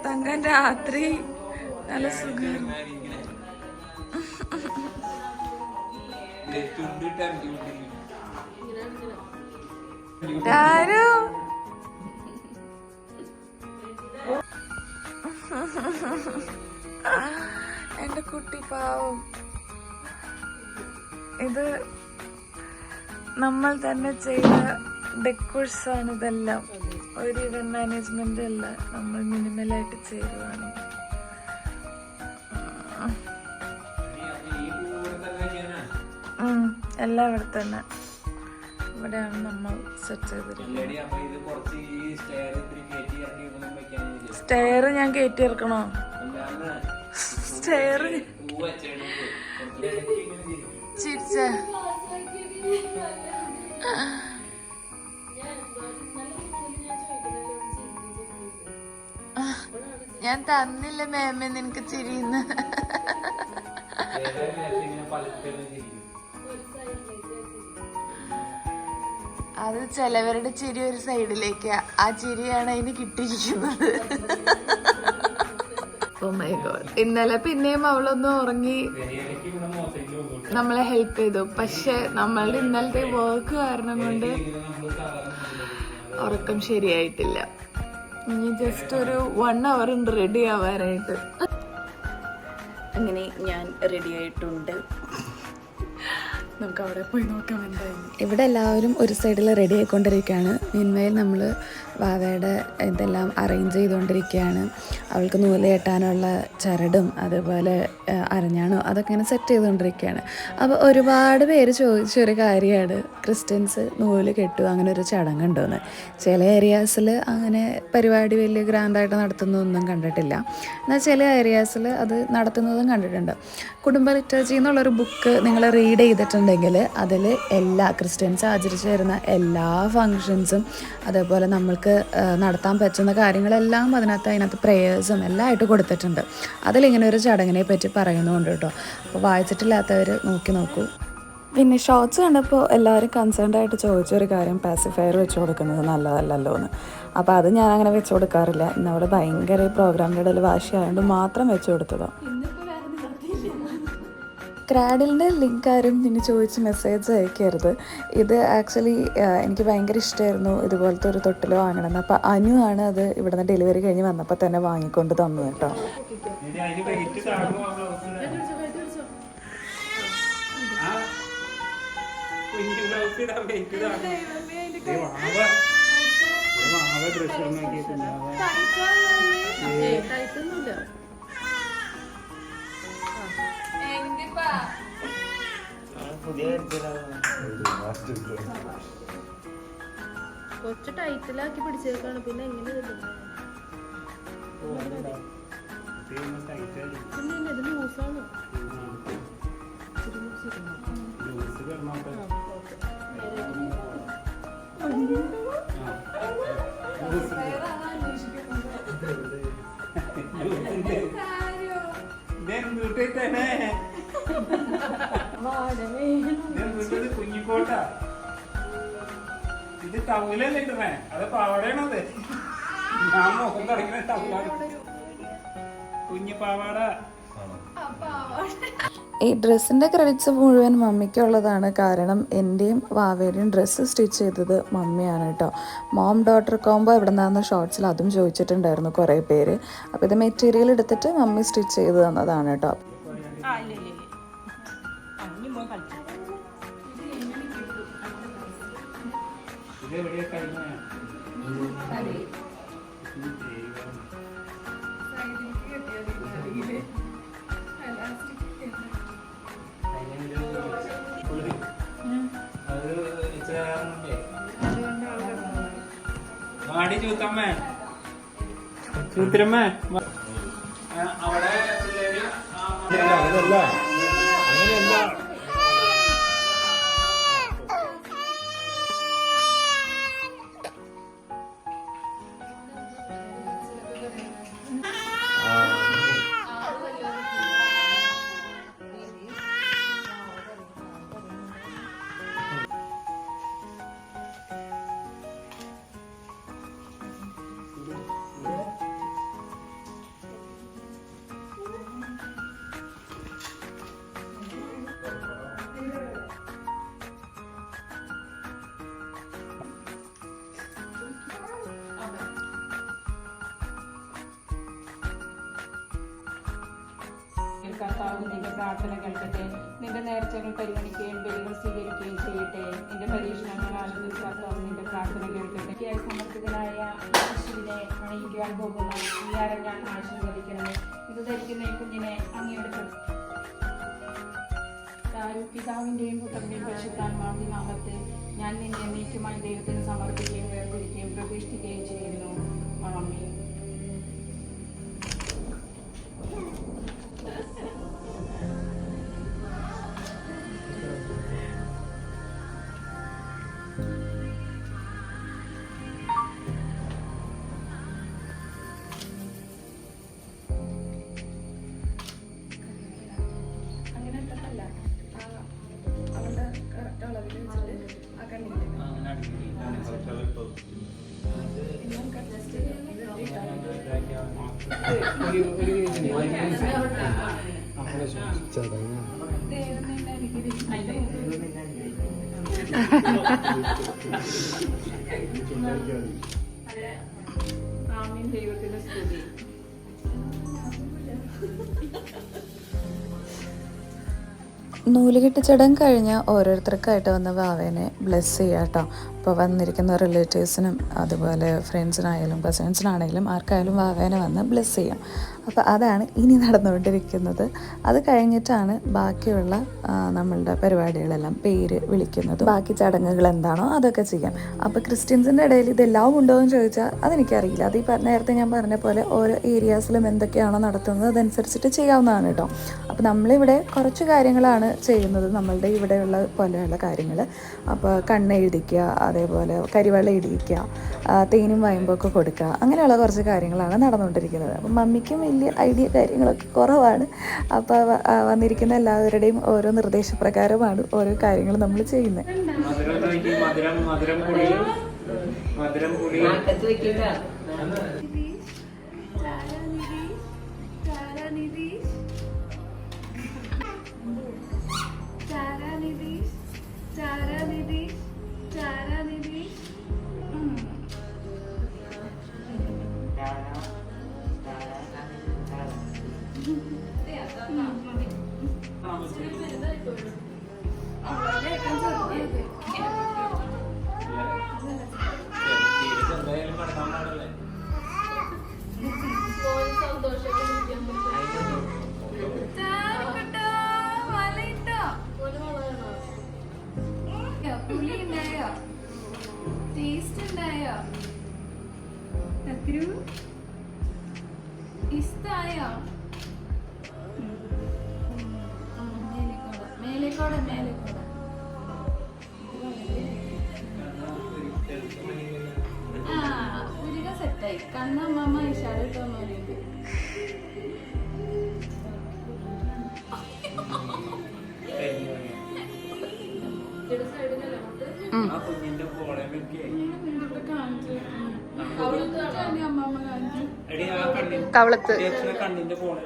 തങ്കം രാത്രി നല്ല സുഖം. എന്റെ കുട്ടി പാവം. ഇത് നമ്മൾ തന്നെ ചെയ്ത ഡെക്കോഴ്സ് ആണ്. ഇതെല്ലാം ഒരു ഇവന്റ് മാനേജ്മെന്റ് അല്ല, നമ്മൾ മിനിമലായിട്ട് ചെയ്തതാണ്. എല്ലാം ഇവിടെ തന്നെ. ഇവിടെയാണ് നമ്മൾ സെറ്റ് ചെയ്തിരിക്കുന്നത്. സ്റ്റെയർ ഞാൻ കയറ്റി ഇറക്കണോ? സ്റ്റെയർ ചിരിച്ച ഞാൻ തന്നില്ല മേമ നിനക്ക് ചിരിയുന്ന. അത് ചിലവരുടെ ചിരി ഒരു സൈഡിലേക്ക്, ആ ചിരിയാണ് അതിന് കിട്ടിയിരിക്കുന്നത്. Oh my god. ഇന്നലെ പിന്നെയും അവളൊന്ന് ഉറങ്ങി നമ്മളെ ഹെൽപ്പ് ചെയ്തു. പക്ഷെ നമ്മളുടെ ഇന്നലത്തെ വർക്ക് കാരണം കൊണ്ട് ഉറക്കം ശരിയായിട്ടില്ല. ഇനി ജസ്റ്റ് ഒരു 1 hour ഉണ്ട് റെഡി ആവാനായിട്ട്. അങ്ങനെ ഞാൻ റെഡി ആയിട്ടുണ്ട്. നമുക്ക് അവിടെ പോയി നോക്കാം എന്തായാലും. ഇവിടെ എല്ലാവരും ഒരു സൈഡിൽ റെഡി ആയിക്കൊണ്ടിരിക്കുകയാണ്. മീൻവെയിൽ നമ്മൾ വാവയുടെ ഇതെല്ലാം അറേഞ്ച് ചെയ്തുകൊണ്ടിരിക്കുകയാണ്. അവൾക്ക് നൂല് കെട്ടാനുള്ള ചരടും അതുപോലെ അരഞ്ഞാണോ അതൊക്കെ ഇങ്ങനെ സെറ്റ് ചെയ്തുകൊണ്ടിരിക്കുകയാണ്. അപ്പോൾ ഒരുപാട് പേര് ചോദിച്ചൊരു കാര്യമാണ്, ക്രിസ്ത്യൻസ് നൂല് കെട്ടുക അങ്ങനെ ഒരു ചടങ്ങുണ്ടോയെന്ന്. ചില ഏരിയാസിൽ അങ്ങനെ പരിപാടി വലിയ ഗ്രാൻഡായിട്ട് നടത്തുന്നതൊന്നും കണ്ടിട്ടില്ല. എന്നാൽ ചില ഏരിയാസിൽ അത് നടത്തുന്നതും കണ്ടിട്ടുണ്ട്. കുടുംബ ലിറ്റർജി എന്നുള്ളൊരു ബുക്ക് നിങ്ങൾ റീഡ് ചെയ്തിട്ടുണ്ടെങ്കിൽ അതിൽ എല്ലാ ക്രിസ്ത്യൻസ് ആചരിച്ചു വരുന്ന എല്ലാ ഫങ്ഷൻസും അതേപോലെ നമ്മൾക്ക് നടത്താൻ പറ്റുന്ന കാര്യങ്ങളെല്ലാം അതിനകത്ത് പ്രേയേഴ്സും എല്ലാം ആയിട്ട് കൊടുത്തിട്ടുണ്ട്. അതിലിങ്ങനെ ഒരു ചടങ്ങിനെ പറ്റി പറയുന്നുണ്ട് കേട്ടോ. അപ്പോൾ വായിച്ചിട്ടില്ലാത്തവർ നോക്കൂ. പിന്നെ ഷോർട്സ് കണ്ടപ്പോൾ എല്ലാവരും കൺസേൺഡ് ആയിട്ട് ചോദിച്ചൊരു കാര്യം, പാസിഫയർ വെച്ച് കൊടുക്കുന്നത് നല്ലതല്ലല്ലോ എന്ന്. അപ്പോൾ അത് ഞാനങ്ങനെ വെച്ച് കൊടുക്കാറില്ല. ഇന്നവിടെ ഭയങ്കര പ്രോഗ്രാമിൻ്റെ ഇടയിൽ വാശിയായതുകൊണ്ട് മാത്രം വെച്ച് കൊടുത്തതാണ്. ക്രാഡിലിൻ്റെ ലിങ്ക് ആരും പിന്നെ ചോദിച്ച് മെസ്സേജ് അയക്കരുത്. ഇത് ആക്ച്വലി എനിക്ക് ഭയങ്കര ഇഷ്ടമായിരുന്നു ഇതുപോലത്തെ ഒരു തൊട്ടിൽ വാങ്ങണമെന്ന്. അപ്പോൾ അനു ആണ് അത് ഇവിടുന്ന് ഡെലിവറി കഴിഞ്ഞ് വന്നപ്പോൾ തന്നെ വാങ്ങിക്കൊണ്ട് തന്നു കേട്ടോ. കുറച്ച് ടൈറ്റിലാക്കി പിടിച്ചേക്കാണ്. പിന്നെ എങ്ങനെ ഇത് ലൂസാണ്. കുഞ്ഞിക്കോട്ട ഇത് ടൗലല്ലേ ഇട്ടേ? അത് പാവാടയാണത്. ഞാൻ മുഖം തുടങ്ങുന്ന ടൗലാണ്. കുഞ്ഞു പാവാട. ഈ ഡ്രസ്സിൻ്റെ ക്രെഡിറ്റ്സ് മുഴുവൻ മമ്മിക്കുള്ളതാണ്. കാരണം എൻ്റെയും വാവേൻ്റെയും ഡ്രസ്സ് സ്റ്റിച്ച് ചെയ്തത് മമ്മിയാണ് കേട്ടോ. മോം ഡോട്ടർ കോംബോ എവിടെ നിന്നാണെന്ന് ഷോർട്സിൽ അതും ചോദിച്ചിട്ടുണ്ടായിരുന്നു കുറേ പേര്. അപ്പോൾ ഇത് മെറ്റീരിയൽ എടുത്തിട്ട് മമ്മി സ്റ്റിച്ച് ചെയ്ത് തന്നതാണ് കേട്ടോ. മാടി ചൂത്തമ്മേ, ചൂത്തിരമ്മേ അവിടെ അങ്ങനെയല്ല. കർത്താവ് നിന്റെ പ്രാർത്ഥന കേൾക്കട്ടെ. നിന്റെ നേർച്ചകൾ പരിഗണിക്കുകയും ബലികൾ സ്വീകരിക്കുകയും ചെയ്യട്ടെ. നിന്റെ പരീക്ഷണങ്ങൾ ആശ്രയിച്ച് കർത്താവ് നിന്റെ പ്രാർത്ഥന കേൾക്കട്ടെ. സമർപ്പിതനായ ശിശുവിനെ അണിയിക്കുവാൻ പോകുന്ന ഈ ആരം ഞാൻ ആശീർവദിക്കണമേ. ഇത് ധരിക്കുന്ന ഈ കുഞ്ഞിനെ അങ്ങയുടെ പിതാവിന്റെയും പുത്രന്റെയും പരിശുദ്ധാത്മാവിന്റെ നാമത്തെ ഞാൻ നിന്നെ നീക്കുമായി ദൈവത്തിന് സമർപ്പിക്കുകയും വേർതിരിക്കുകയും പ്രതിഷ്ഠിക്കുകയും ചെയ്യുന്നു. ആമേൻ. ആമേൻ. ദൈവത്തിന്റെ സ്തുതി. നൂലുകെട്ട് ചടങ്ങ് കഴിഞ്ഞാൽ ഓരോരുത്തർക്കായിട്ട് വന്ന് വാവേനെ ബ്ലെസ് ചെയ്യുക കേട്ടോ. അപ്പോൾ വന്നിരിക്കുന്ന റിലേറ്റീവ്സിനും അതുപോലെ ഫ്രണ്ട്സിനായാലും കസിൻസിനാണെങ്കിലും ആർക്കായാലും വാവേനെ വന്ന് ബ്ലെസ് ചെയ്യാം. അപ്പോൾ അതാണ് ഇനി നടന്നുകൊണ്ടിരിക്കുന്നത്. അത് കഴിഞ്ഞിട്ടാണ് ബാക്കിയുള്ള നമ്മളുടെ പരിപാടികളെല്ലാം പേര് വിളിക്കുന്നത്. ബാക്കി ചടങ്ങുകൾ എന്താണോ അതൊക്കെ ചെയ്യാം. അപ്പോൾ ക്രിസ്ത്യൻസിൻ്റെ ഇടയിൽ ഇതെല്ലാം ഉണ്ടോ എന്ന് ചോദിച്ചാൽ അതെനിക്കറിയില്ല. അത് ഈ നേരത്തെ ഞാൻ പറഞ്ഞ പോലെ ഓരോ ഏരിയാസിലും എന്തൊക്കെയാണോ നടത്തുന്നത് അതനുസരിച്ചിട്ട് ചെയ്യാവുന്നതാണ് കേട്ടോ. അപ്പോൾ നമ്മളിവിടെ കുറച്ച് കാര്യങ്ങളാണ് ചെയ്യുന്നത്, നമ്മളുടെ ഇവിടെയുള്ള പോലെയുള്ള കാര്യങ്ങൾ. അപ്പോൾ കണ്ണെഴുതിക്കുക, അതേപോലെ കരിവെള്ള ഇടിയിക്കുക, തേനും വയമ്പൊക്കെ കൊടുക്കുക, അങ്ങനെയുള്ള കുറച്ച് കാര്യങ്ങളാണ് നടന്നുകൊണ്ടിരിക്കുന്നത്. അപ്പം മമ്മിക്കും വലിയ ഐഡിയ കാര്യങ്ങളൊക്കെ കുറവാണ്. അപ്പോൾ വന്നിരിക്കുന്ന എല്ലാവരുടെയും ഓരോ നിർദ്ദേശപ്രകാരമാണ് ഓരോ കാര്യങ്ങൾ നമ്മൾ ചെയ്യുന്നത്. കണ്ണമ്മ ഇഷാറിട്ടോ നോക്കിയിട്ട് കവളത്ത് കണ്ണിന്റെ പോളെ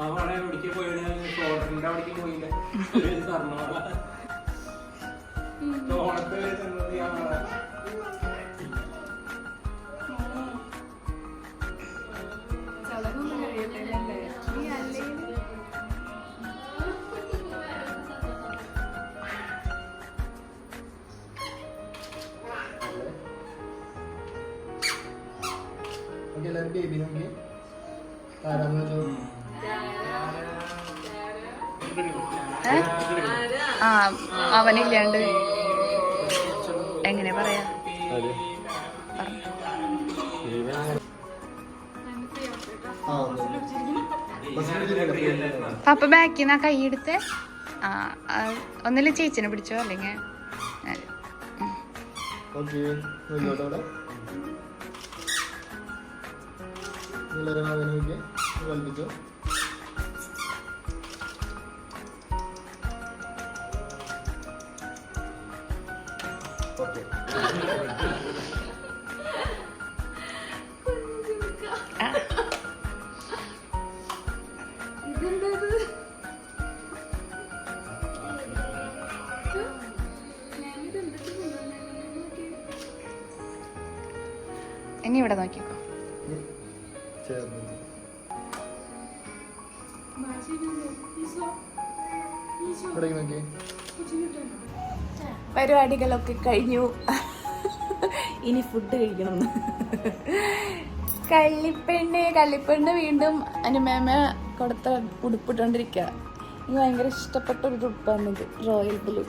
അവിടെ എവിടേക്ക് പോയില്ല, ഷോൾഡറിന്റെ അവിടേക്ക് പോയില്ല. ഓണത്തെ बेबी होंगे तारा में जो അവനില്ലാണ്ട് എങ്ങനെ പറയാ? പപ്പ ബാക്കിൽ നിന്ന് കൈ എടുത്ത് ഒന്നില്ല ചേച്ചിനെ പിടിച്ചോ, അല്ലെങ്കിൽ ഓക്കെ ഇനി ഇവിടെ നോക്കിക്കോ. ചേർന്ന് ഇവിടേക്ക് നോക്കിയേ. പരിപാടികളൊക്കെ കഴിഞ്ഞു. ഇനി ഫുഡ് കഴിക്കണം. കള്ളിപ്പെണ്ണ് വീണ്ടും അനുമേമ കൊടുത്ത ഉടുപ്പിട്ടോണ്ടിരിക്കുക. എനിക്ക് ഭയങ്കര ഇഷ്ടപ്പെട്ട ഒരു ഉടുപ്പാണിത്, റോയൽ ബ്ലൂ.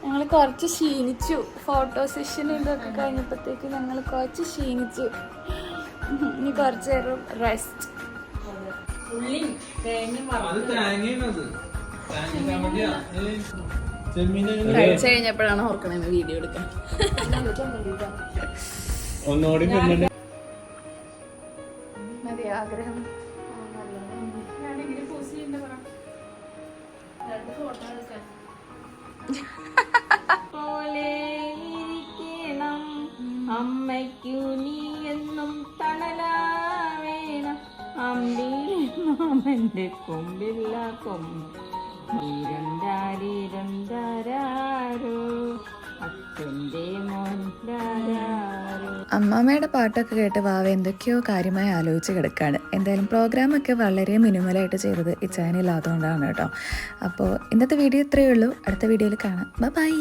ഞങ്ങൾ കുറച്ച് ക്ഷീണിച്ചു. ഫോട്ടോ സെഷൻ ഇതൊക്കെ കഴിഞ്ഞപ്പോഴത്തേക്ക് ഞങ്ങൾ കുറച്ച് ക്ഷീണിച്ചു. ഇനി കുറച്ച് നേരം റെസ്റ്റ്. കഴിച്ചു കഴിഞ്ഞപ്പോഴാണ് ഓർക്കണേ വീഡിയോ എടുക്കാൻ. മതി ആഗ്രഹം. പോലെ ഇരിക്കണം അമ്മയ്ക്കു നീ എന്നും തണലാവേണം അമ്പിന്റെ കൊമ്പില്ല അച്ഛൻ്റെ മോൻ രാരോ. അമ്മാമ്മയുടെ പാട്ടൊക്കെ കേട്ട് വാവ എന്തൊക്കെയോ കാര്യമായി ആലോചിച്ച് കിടക്കുകയാണ്. എന്തായാലും പ്രോഗ്രാമൊക്കെ വളരെ മിനിമലായിട്ട് ചെയ്തത് ഈ ചാനൽ ആയതുകൊണ്ടാണ് കേട്ടോ. അപ്പോൾ ഇന്നത്തെ വീഡിയോ ഇത്രയേ ഉള്ളൂ. അടുത്ത വീഡിയോയിൽ കാണാം. ബൈ.